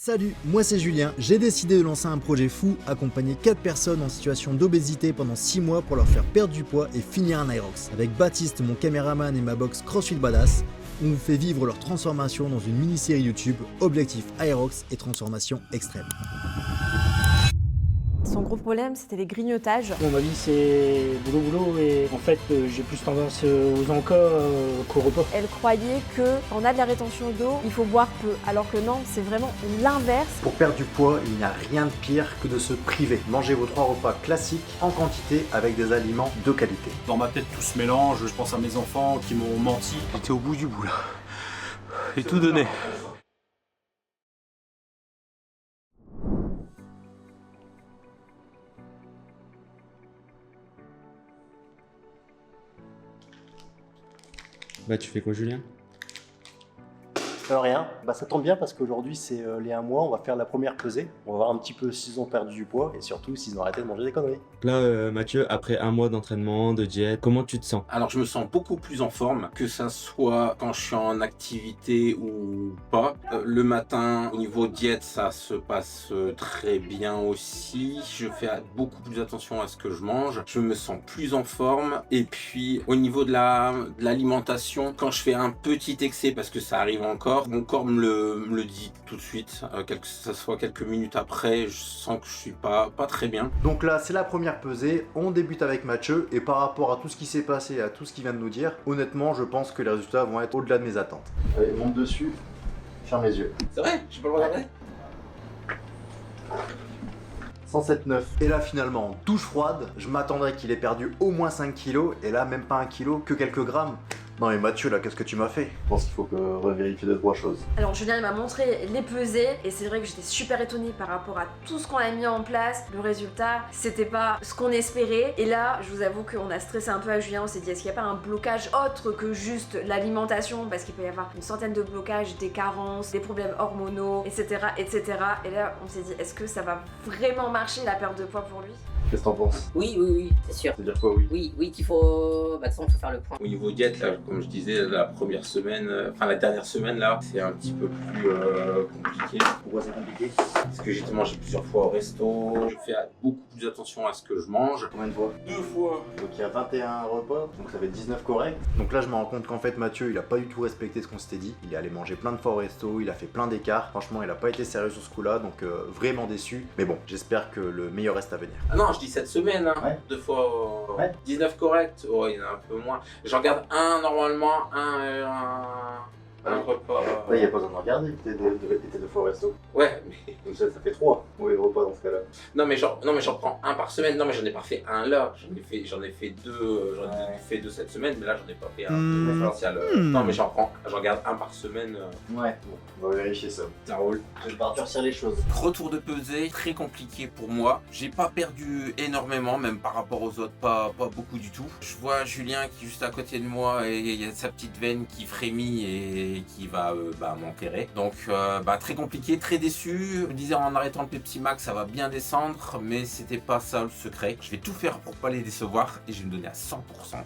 Salut, moi c'est Julien, j'ai décidé de lancer un projet fou, accompagner 4 personnes en situation d'obésité pendant 6 mois pour leur faire perdre du poids et finir un Aerox. Avec Baptiste, mon caméraman et ma box CrossFit Badass, on vous fait vivre leur transformation dans une mini-série YouTube, objectif Aerox et transformation extrême. Son gros problème, c'était les grignotages. Bon, ma vie, c'est boulot et en fait, j'ai plus tendance aux encas qu'au repas. Elle croyait que quand on a de la rétention d'eau, il faut boire peu, alors que non, c'est vraiment l'inverse. Pour perdre du poids, il n'y a rien de pire que de se priver. Mangez vos 3 repas classiques en quantité avec des aliments de qualité. Dans ma tête, tout se mélange, je pense à mes enfants qui m'ont menti. J'étais au bout du bout là. J'ai tout donné. Bah tu fais quoi Julien? Rien, ça tombe bien parce qu'aujourd'hui c'est les 1 mois, on va faire la première pesée. On va voir un petit peu s'ils ont perdu du poids et surtout s'ils ont arrêté de manger des conneries. Là Mathieu, après 1 mois d'entraînement, de diète, comment tu te sens? Alors je me sens beaucoup plus en forme, que ça soit quand je suis en activité ou pas. Le matin, au niveau diète, ça se passe très bien aussi. Je fais beaucoup plus attention à ce que je mange. Je me sens plus en forme. Et puis au niveau de l'alimentation, quand je fais un petit excès, parce que ça arrive encore, mon corps me le dit tout de suite, que ce soit quelques minutes après, je sens que je suis pas très bien. Donc là, c'est la première pesée, on débute avec Mathieu, et par rapport à tout ce qui s'est passé, à tout ce qu'il vient de nous dire, honnêtement, je pense que les résultats vont être au-delà de mes attentes. Allez, monte dessus, ferme les yeux. C'est vrai? J'ai pas le droit d'arrêter? 107,9. Et là, finalement, douche froide, je m'attendrais qu'il ait perdu au moins 5 kilos, et là, même pas 1 kilo, que quelques grammes. Non mais Mathieu, là, qu'est-ce que tu m'as fait? Je pense qu'il faut que revérifier 2-3 choses. Alors Julien il m'a montré les pesées et c'est vrai que j'étais super étonnée par rapport à tout ce qu'on a mis en place. Le résultat, c'était pas ce qu'on espérait. Et là, je vous avoue qu'on a stressé un peu à Julien. On s'est dit, est-ce qu'il n'y a pas un blocage autre que juste l'alimentation? Parce qu'il peut y avoir une centaine de blocages, des carences, des problèmes hormonaux, etc. etc. Et là, on s'est dit, est-ce que ça va vraiment marcher la perte de poids pour lui? Qu'est-ce que t'en penses? Oui, c'est sûr. C'est-à-dire quoi, oui? Oui, qu'il faut... de toute façon, faut faire le point. Au niveau diète, là, comme je disais, la première semaine, la dernière semaine, là, c'est un petit peu plus compliqué. Pourquoi c'est compliqué? Parce que j'ai mangé plusieurs fois au resto, je fais beaucoup plus attention à ce que je mange. Combien de fois? 2 fois. Donc il y a 21 repas, donc ça fait 19 corrects. Donc là je me rends compte qu'en fait Mathieu il a pas du tout respecté ce qu'on s'était dit. Il est allé manger plein de fois au resto, il a fait plein d'écarts. Franchement il a pas été sérieux sur ce coup là, donc vraiment déçu. Mais bon, j'espère que le meilleur reste à venir. Ah non, je dis cette semaine, hein. Ouais. 2 fois, Ouais. 19 corrects. Oh, il y en a un peu moins. J'en garde un normalement, un repas. Là il n'y a pas besoin de regarder, t'étais 2 fois au resto. Ouais, mais... Donc ça fait 3 mauvais repas dans ce cas là. Non mais j'en prends un par semaine. Non mais j'en ai pas fait un là. J'en ai fait 2. J'en ai fait 2 cette semaine, mais là j'en ai pas fait un spécial. Non mais j'en garde un par semaine. Ouais, bon, on va vérifier ça. Ça roule. Je vais durcir les choses. Retour de pesée, très compliqué pour moi. J'ai pas perdu énormément, même par rapport aux autres, pas beaucoup du tout. Je vois Julien qui est juste à côté de moi et il y a sa petite veine qui frémit et qui va m'enterrer. Donc très compliqué, très déçu. Je me disais en arrêtant le Pepsi Max ça va bien descendre, mais c'était pas ça le secret. Je vais tout faire pour pas les décevoir et je vais me donner à 100%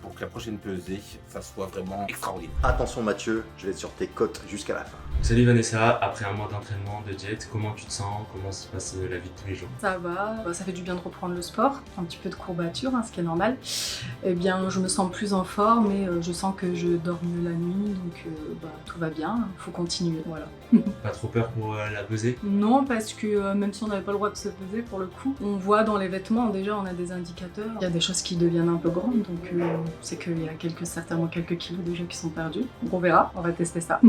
pour que la prochaine pesée ça soit vraiment extraordinaire. Attention Mathieu, je vais être sur tes côtes jusqu'à la fin. Salut Vanessa, après 1 mois d'entraînement, de diète, comment tu te sens? Comment se passe la vie de tous les jours? Ça va, ça fait du bien de reprendre le sport, un petit peu de courbature, ce qui est normal. Eh bien, je me sens plus en forme et je sens que je dors mieux la nuit, donc tout va bien, il faut continuer, voilà. Pas trop peur pour la pesée? Non, parce que même si on n'avait pas le droit de se peser pour le coup, on voit dans les vêtements, déjà on a des indicateurs, il y a des choses qui deviennent un peu grandes, donc c'est qu'il y a certainement quelques kilos déjà qui sont perdus. Donc on verra, on va tester ça.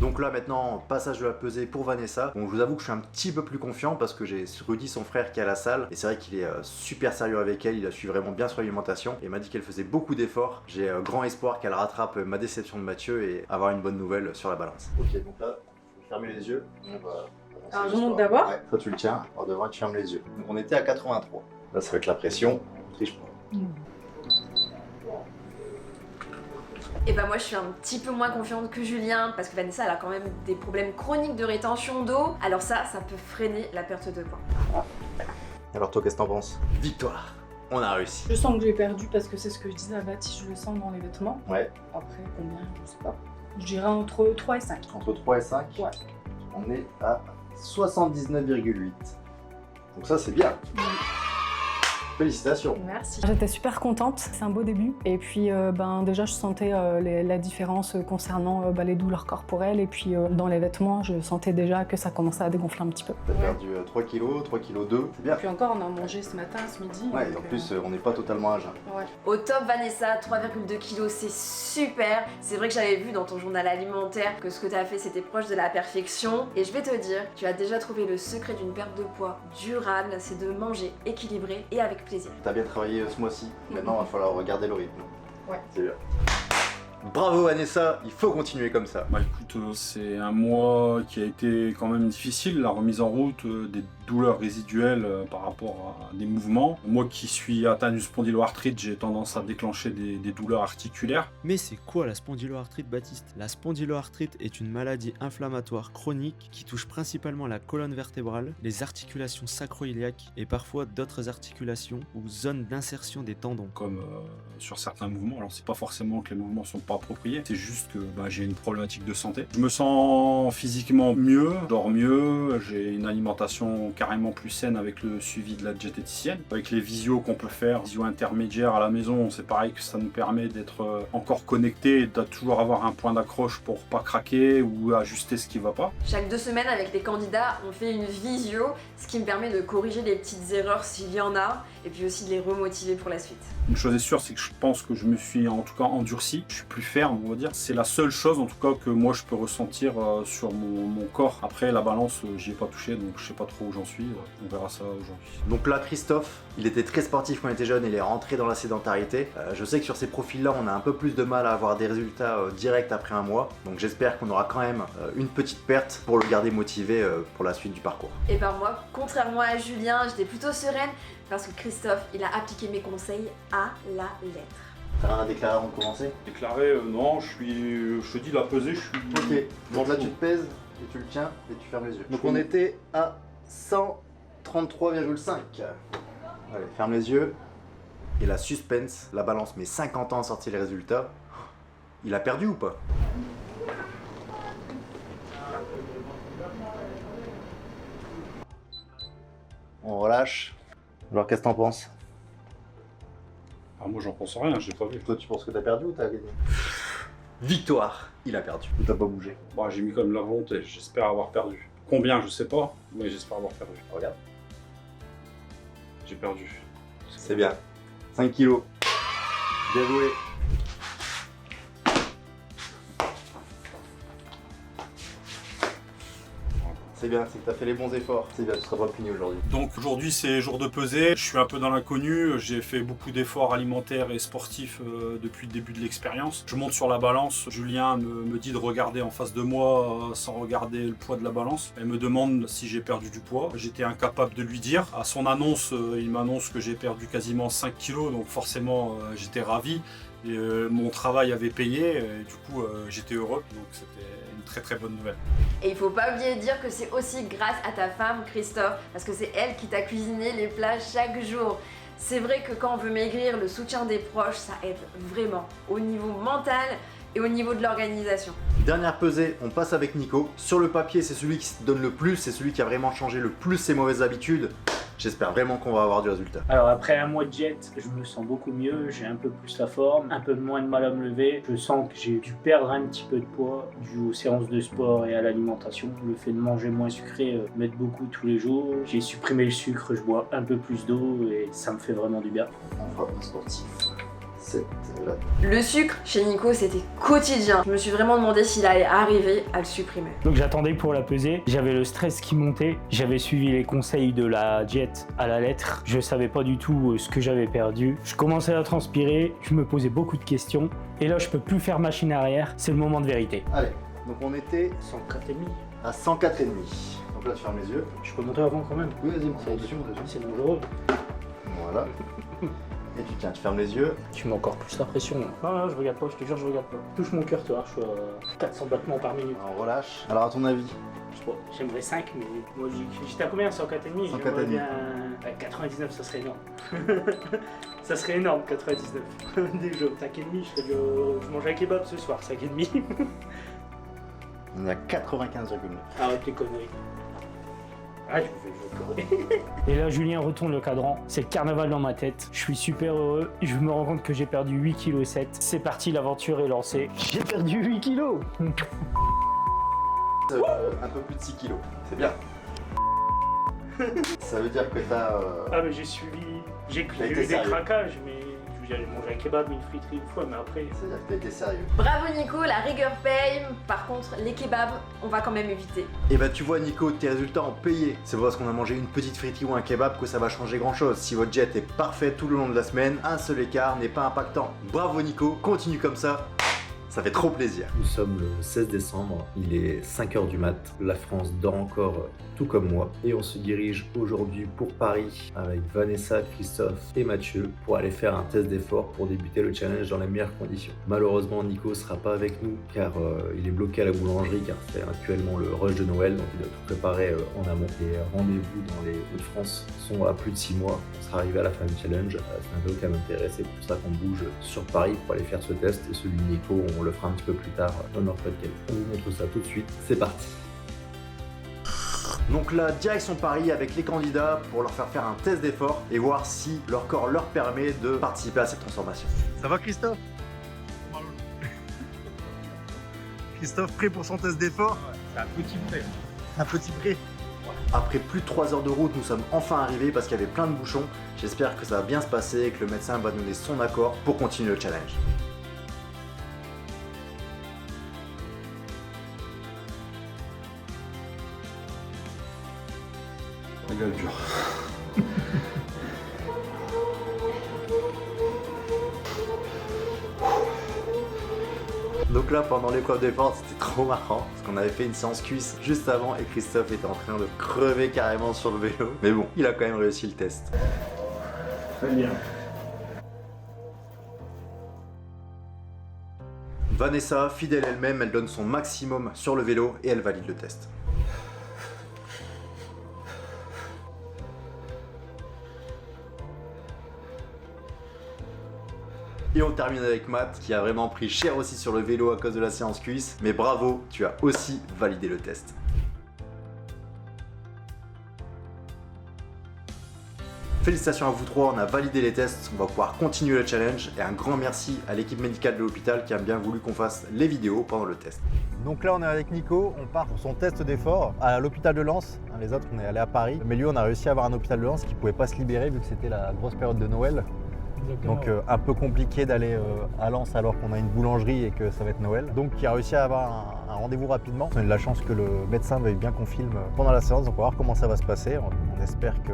Donc là maintenant, passage de la pesée pour Vanessa. Bon, je vous avoue que je suis un petit peu plus confiant parce que j'ai Rudy, son frère, qui est à la salle. Et c'est vrai qu'il est super sérieux avec elle, il a suivi vraiment bien sur l'alimentation. Et m'a dit qu'elle faisait beaucoup d'efforts. J'ai grand espoir qu'elle rattrape ma déception de Mathieu et avoir une bonne nouvelle sur la balance. Ok, donc là, fermez les yeux. Alors je monte d'abord. Ouais, toi tu le tiens, alors devant tu fermes les yeux. Donc on était à 83. Là ça va être la pression, on triche pas. Et moi je suis un petit peu moins confiante que Julien parce que Vanessa elle a quand même des problèmes chroniques de rétention d'eau. Alors ça peut freiner la perte de poids. Alors toi qu'est-ce que t'en penses? Victoire, on a réussi. Je sens que j'ai perdu parce que c'est ce que je disais à Baptiste, je le sens dans les vêtements. Ouais. Après combien, je sais pas. Je dirais entre 3 et 5. Entre 3 et 5. Ouais. On est à 79,8. Donc ça c'est bien. Félicitations. Merci. J'étais super contente, c'est un beau début. Et puis déjà je sentais la différence concernant les douleurs corporelles. Et puis dans les vêtements, je sentais déjà que ça commençait à dégonfler un petit peu. T'as perdu 3 kg, 3 kg 2, c'est bien. Et puis encore, on a mangé ce matin, ce midi. Ouais, et en plus on n'est pas totalement à jeun. Ouais. Au top Vanessa, 3,2 kg, c'est super. C'est vrai que j'avais vu dans ton journal alimentaire que ce que tu as fait c'était proche de la perfection. Et je vais te dire, tu as déjà trouvé le secret d'une perte de poids durable, c'est de manger équilibré et avec plaisir. T'as bien travaillé ce mois-ci, maintenant il va falloir regarder le rythme. Ouais. C'est bien. Bravo Vanessa, il faut continuer comme ça. Bah écoute, c'est un mois qui a été quand même difficile, la remise en route, des douleurs résiduelles par rapport à des mouvements. Moi qui suis atteint d'une spondyloarthrite, j'ai tendance à déclencher des douleurs articulaires. Mais c'est quoi la spondyloarthrite, Baptiste? La spondyloarthrite est une maladie inflammatoire chronique qui touche principalement la colonne vertébrale, les articulations sacro-iliaques et parfois d'autres articulations ou zones d'insertion des tendons. Comme sur certains mouvements, alors c'est pas forcément que les mouvements sont pas appropriés, c'est juste que j'ai une problématique de santé. Je me sens physiquement mieux, je dors mieux, j'ai une alimentation carrément plus saine avec le suivi de la diététicienne. Avec les visios qu'on peut faire, visio intermédiaires à la maison, c'est pareil que ça nous permet d'être encore connectés et de toujours avoir un point d'accroche pour pas craquer ou ajuster ce qui va pas. Chaque 2 semaines avec les candidats, on fait une visio, ce qui me permet de corriger les petites erreurs s'il y en a, et puis aussi de les remotiver pour la suite. Une chose est sûre, c'est que je pense que je me suis en tout cas endurci, je suis plus ferme, on va dire. C'est la seule chose en tout cas que moi je peux ressentir sur mon corps. Après la balance, j'y ai pas touché, donc je sais pas trop où j'en suis, on verra ça aujourd'hui. Donc là Christophe, il était très sportif quand il était jeune, il est rentré dans la sédentarité. Je sais que sur ces profils-là, on a un peu plus de mal à avoir des résultats directs après un mois, donc j'espère qu'on aura quand même une petite perte pour le garder motivé pour la suite du parcours. Et ben moi, contrairement à Julien, j'étais plutôt sereine parce que Christophe, il a appliqué mes conseils à la lettre. T'as rien à déclarer avant de commencer? Déclaré, non, je te dis la pesée, je suis... Ok, donc là tu te pèses et tu le tiens et tu fermes les yeux. Donc on était à 133,5. Allez, ferme les yeux. Et la suspense, la balance met 50 ans à sortir les résultats. Il a perdu ou pas? On relâche. Alors qu'est-ce que t'en penses? Ah, moi j'en pense rien, j'ai pas vu. Toi tu penses que t'as perdu ou t'as gagné? Victoire, il a perdu. Ou t'as pas bougé? Bah, j'ai mis comme la volonté, j'espère avoir perdu. Combien, je sais pas, mais j'espère avoir perdu. Regarde. J'ai perdu. C'est bien. 5 kilos. Bien joué. C'est bien, c'est que t'as fait les bons efforts. C'est bien, tu seras pas puni aujourd'hui. Donc aujourd'hui c'est jour de pesée, je suis un peu dans l'inconnu, j'ai fait beaucoup d'efforts alimentaires et sportifs depuis le début de l'expérience. Je monte sur la balance, Julien me dit de regarder en face de moi sans regarder le poids de la balance. Elle me demande si j'ai perdu du poids. J'étais incapable de lui dire. À son annonce, il m'annonce que j'ai perdu quasiment 5 kilos, donc forcément j'étais ravi. Et, mon travail avait payé, et du coup j'étais heureux, donc c'était une très très bonne nouvelle. Et il faut pas oublier de dire que c'est aussi grâce à ta femme Christophe, parce que c'est elle qui t'a cuisiné les plats chaque jour. C'est vrai que quand on veut maigrir, le soutien des proches, ça aide vraiment, au niveau mental et au niveau de l'organisation. Dernière pesée, on passe avec Nico. Sur le papier, c'est celui qui se donne le plus, c'est celui qui a vraiment changé le plus ses mauvaises habitudes. J'espère vraiment qu'on va avoir du résultat. Alors après un mois de jet, je me sens beaucoup mieux, j'ai un peu plus la forme, un peu moins de mal à me lever. Je sens que j'ai dû perdre un petit peu de poids dû aux séances de sport et à l'alimentation. Le fait de manger moins sucré m'aide beaucoup tous les jours. J'ai supprimé le sucre, je bois un peu plus d'eau et ça me fait vraiment du bien. On fera un sportif. Là. Le sucre, chez Nico, c'était quotidien. Je me suis vraiment demandé s'il allait arriver à le supprimer. Donc j'attendais pour la peser, j'avais le stress qui montait, j'avais suivi les conseils de la diète à la lettre, je savais pas du tout ce que j'avais perdu. Je commençais à transpirer, je me posais beaucoup de questions, et là je peux plus faire machine arrière, c'est le moment de vérité. Allez, donc on était 104,5. à 104,5. Donc là tu fermes les yeux. Je peux monter avant quand même. Oui, vas-y, monte dessus. C'est dangereux. Voilà. Et tu tiens, tu fermes les yeux. Tu mets encore plus la pression. Non, je regarde pas, je te jure, je regarde pas. Touche mon cœur, toi, je suis à 400 battements par minute. On relâche. Alors à ton avis? Je sais pas, j'aimerais 5, mais moi j'étais à combien? 104,5. 104,5. J'aimerais bien à 99, ça serait énorme. Ça serait énorme, 99. Déjà, 5,5, je mange un kebab ce soir, 5,5. On est à 95,9. Arrête tes conneries. Ah, je vais pleurer. Et là, Julien retourne le cadran. C'est le carnaval dans ma tête. Je suis super heureux. Je me rends compte que j'ai perdu 8,7 kg. C'est parti, l'aventure est lancée. J'ai perdu 8 kilos. Un peu plus de 6 kilos. C'est bien. Ça veut dire que t'as... Ah, mais j'ai suivi. J'ai eu des craquages, mais j'allais manger un kebab, une friterie une fois, mais après. C'est-à-dire que t'as été sérieux. Bravo Nico, la rigueur paye. Par contre, les kebabs, on va quand même éviter. Et bah tu vois Nico, tes résultats ont payé. C'est pas parce qu'on a mangé une petite friterie ou un kebab que ça va changer grand chose. Si votre jet est parfait tout le long de la semaine, un seul écart n'est pas impactant. Bravo Nico, continue comme ça. Ça fait trop plaisir. Nous sommes le 16 décembre, il est 5h du mat, la France dort encore tout comme moi et on se dirige aujourd'hui pour Paris avec Vanessa, Christophe et Mathieu pour aller faire un test d'effort pour débuter le challenge dans les meilleures conditions. Malheureusement Nico sera pas avec nous car il est bloqué à la boulangerie car c'est actuellement le rush de Noël donc il doit tout préparer en amont. Les rendez-vous dans les Hauts-de-France sont à plus de 6 mois, on sera arrivé à la fin du challenge, c'est un peu qui m'intéresse, c'est pour ça qu'on bouge sur Paris pour aller faire ce test et celui de Nico on le fera un petit peu plus tard dans notre podcast. On vous montre ça tout de suite, c'est parti. Donc là, direction Paris avec les candidats pour leur faire un test d'effort et voir si leur corps leur permet de participer à cette transformation. Ça va Christophe? Christophe prêt pour son test d'effort? C'est un petit prêt. Un petit prêt. Après plus de 3 heures de route, nous sommes enfin arrivés parce qu'il y avait plein de bouchons. J'espère que ça va bien se passer et que le médecin va donner son accord pour continuer le challenge. La gueule dure. Donc là, pendant l'épreuve d'effort, c'était trop marrant parce qu'on avait fait une séance cuisse juste avant et Christophe était en train de crever carrément sur le vélo. Mais bon, il a quand même réussi le test. Très bien. Vanessa, fidèle elle-même, elle donne son maximum sur le vélo et elle valide le test. Et on termine avec Matt qui a vraiment pris cher aussi sur le vélo à cause de la séance cuisse. Mais bravo, tu as aussi validé le test. Félicitations à vous trois, on a validé les tests, on va pouvoir continuer le challenge et un grand merci à l'équipe médicale de l'hôpital qui a bien voulu qu'on fasse les vidéos pendant le test. Donc là on est avec Nico, on part pour son test d'effort à l'hôpital de Lens. Les autres on est allé à Paris, mais lui on a réussi à avoir un hôpital de Lens qui pouvait pas se libérer vu que c'était la grosse période de Noël. Donc un peu compliqué d'aller à Lens alors qu'on a une boulangerie et que ça va être Noël. Donc il a réussi à avoir un rendez-vous rapidement. On a eu de la chance que le médecin veuille bien qu'on filme pendant la séance, donc on va voir comment ça va se passer. On espère que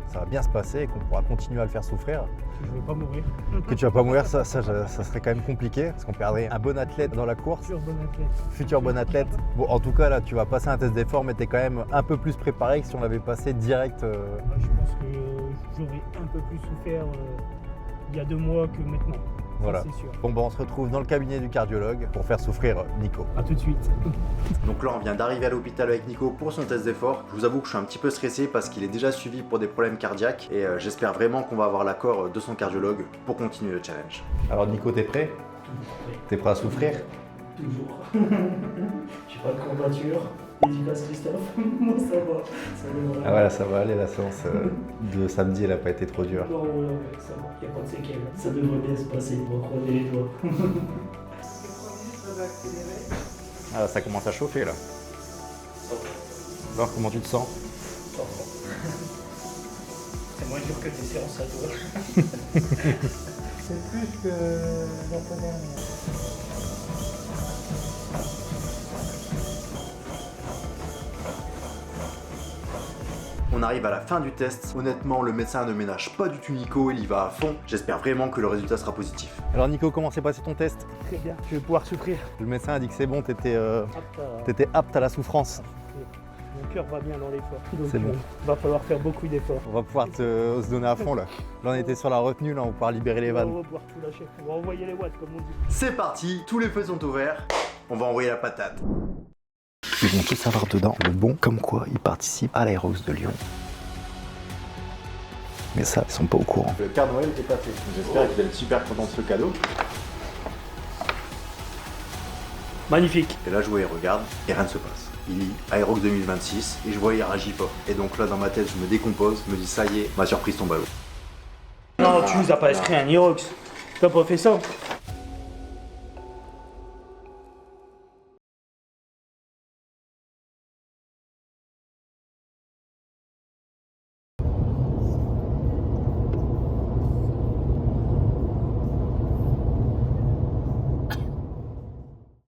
ça va bien se passer et qu'on pourra continuer à le faire souffrir. Je vais pas mourir. Que tu vas pas mourir, ça serait quand même compliqué parce qu'on perdrait un bon athlète dans la course. Futur bon athlète. Futur bon athlète. Bon, en tout cas là tu vas passer un test d'effort mais tu es quand même un peu plus préparé que si on l'avait passé direct. Je pense que j'aurais un peu plus souffert il y a 2 mois que maintenant. Voilà. C'est sûr. Bon on se retrouve dans le cabinet du cardiologue pour faire souffrir Nico. A tout de suite. Donc là on vient d'arriver à l'hôpital avec Nico pour son test d'effort. Je vous avoue que je suis un petit peu stressé parce qu'il est déjà suivi pour des problèmes cardiaques et j'espère vraiment qu'on va avoir l'accord de son cardiologue pour continuer le challenge. Alors Nico, t'es prêt? T'es prêt à souffrir? Toujours. J'ai pas de courbature. Dédicace Christophe. Moi ça va. Ça va. Ah voilà, ça va aller, la séance de samedi elle a pas été trop dure. Non, ça va. Il n'y a pas de séquelles. Ça devrait bien se passer. On va croiser les doigts. Ah ça commence à chauffer là. Ça va. Alors comment tu te sens? Ça va. C'est moins dur que tes séances à toi. C'est plus que la fois dernière. On arrive à la fin du test. Honnêtement, le médecin ne ménage pas du tout Nico, il y va à fond. J'espère vraiment que le résultat sera positif. Alors Nico, comment s'est passé ton test? Très bien, je vais pouvoir souffrir. Le médecin a dit que c'est bon, t'étais apte à la souffrance. Mon cœur va bien dans l'effort. C'est bon. Va falloir faire beaucoup d'efforts. On va pouvoir se donner à fond là. Là on était sur la retenue, là on va pouvoir libérer les vannes. On va pouvoir tout lâcher. On va envoyer les watts comme on dit. C'est parti, tous les feux sont ouverts. On va envoyer la patate. Ils vont tous avoir dedans le bon, comme quoi ils participent à l'Aéros de Lyon. Mais ça, ils sont pas au courant. Le Père Noël est pas fait. J'espère qu'il va être super content de ce cadeau. Magnifique. Et là, jouer, regarde, et rien ne se passe. il lit Aerox 2026 et je vois il réagit pas. Et donc là dans ma tête je me décompose, je me dis ça y est, ma surprise tombe à l'eau. Non, tu nous as pas inscrit un Aerox. T'as pas fait ça.